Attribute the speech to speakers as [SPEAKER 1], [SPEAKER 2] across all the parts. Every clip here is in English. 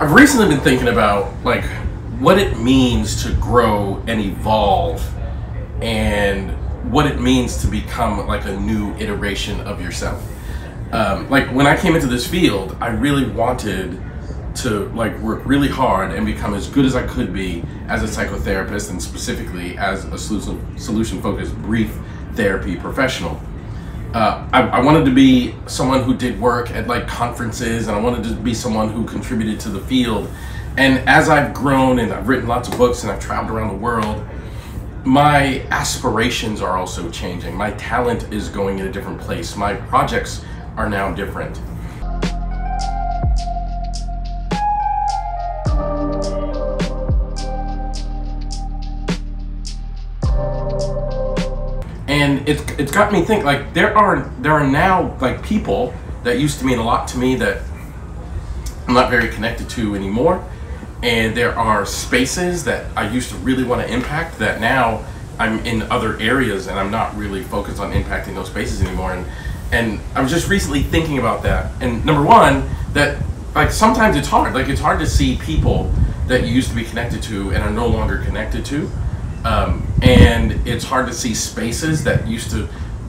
[SPEAKER 1] I've recently been thinking about like what it means to grow and evolve, and what it means to become like a new iteration of yourself. Like when I came into this field, I really wanted to like work really hard and become as good as I could be as a psychotherapist, and specifically as a solution-focused brief therapy professional. I wanted to be someone who did work at like conferences, and I wanted to be someone who contributed to the field. And as I've grown and I've written lots of books and I've traveled around the world, my aspirations are also changing. My talent is going in a different place. My projects are now different. And it's got me think like there are now like people that used to mean a lot to me that I'm not very connected to anymore, and there are spaces that I used to really want to impact that now I'm in other areas and I'm not really focused on impacting those spaces anymore. And I was just recently thinking about that. And number one, that like sometimes it's hard to see people that you used to be connected to and are no longer connected to. And it's hard to see spaces that used to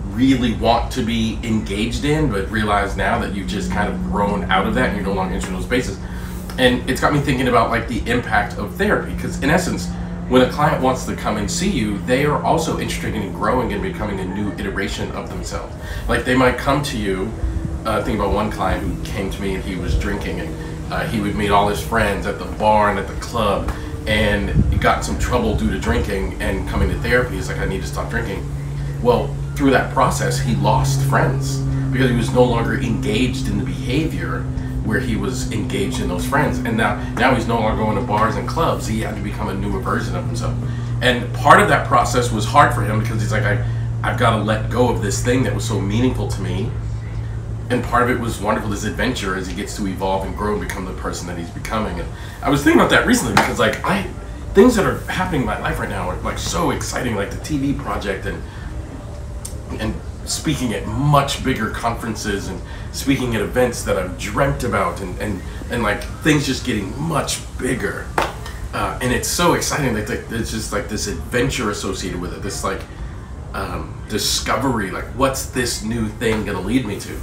[SPEAKER 1] really want to be engaged in, but realize now that you've just kind of grown out of that and you're no longer interested in those spaces. And it's got me thinking about like the impact of therapy, because in essence, when a client wants to come and see you, they are also interested in growing and becoming a new iteration of themselves. Like they might come to you, think about one client who came to me and he was drinking, and he would meet all his friends at the bar and at the club, and he got in some trouble due to drinking, and coming to therapy, he's like, I need to stop drinking. Well, through that process, he lost friends because he was no longer engaged in the behavior where he was engaged in those friends. And now he's no longer going to bars and clubs. He had to become a newer version of himself. And part of that process was hard for him because he's like, I've got to let go of this thing that was so meaningful to me. And part of it was wonderful, this adventure as he gets to evolve and grow and become the person that he's becoming. And I was thinking about that recently because like things that are happening in my life right now are like so exciting, like the TV project and speaking at much bigger conferences and speaking at events that I've dreamt about, and like things just getting much bigger. And it's so exciting, like it's just like this adventure associated with it, this like discovery, like what's this new thing gonna lead me to?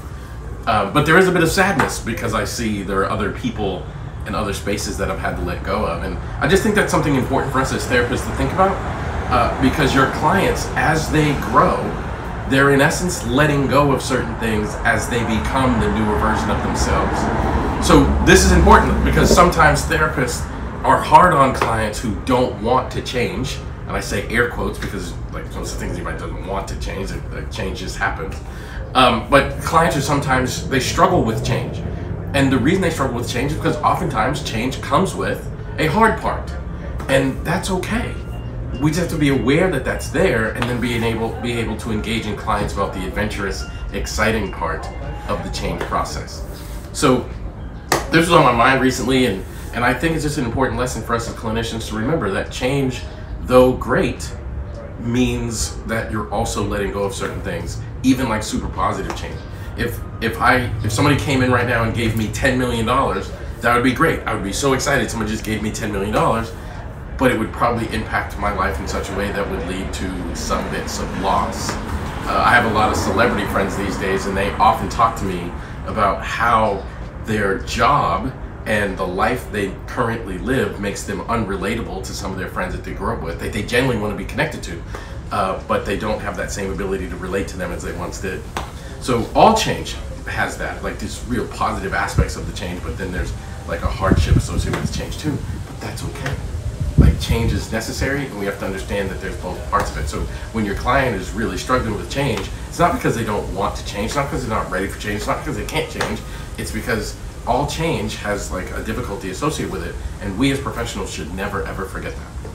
[SPEAKER 1] But there is a bit of sadness because I see there are other people and other spaces that I've had to let go of. And I just think that's something important for us as therapists to think about, because your clients, as they grow, they're in essence letting go of certain things as they become the newer version of themselves. So this is important because sometimes therapists are hard on clients who don't want to change. And I say air quotes because like those are things anybody doesn't want to change, change just happens. But clients are sometimes, they struggle with change. And the reason they struggle with change is because oftentimes change comes with a hard part. And that's okay. We just have to be aware that that's there, and then be able to engage in clients about the adventurous, exciting part of the change process. So this was on my mind recently, and I think it's just an important lesson for us as clinicians to remember that change, though great, means that you're also letting go of certain things, even like super positive change. If somebody came in right now and gave me $10 million, that would be great. I would be so excited someone just gave me $10 million. But it would probably impact my life in such a way that would lead to some bits of loss. I have a lot of celebrity friends these days, and they often talk to me about how their job and the life they currently live makes them unrelatable to some of their friends that they grew up with, that they genuinely want to be connected to, but they don't have that same ability to relate to them as they once did. So all change has that, like these real positive aspects of the change, but then there's like a hardship associated with the change too, but that's okay. Like change is necessary, and we have to understand that there's both parts of it. So when your client is really struggling with change, it's not because they don't want to change, it's not because they're not ready for change, it's not because they can't change, it's because all change has like a difficulty associated with it, and we as professionals should never ever forget that.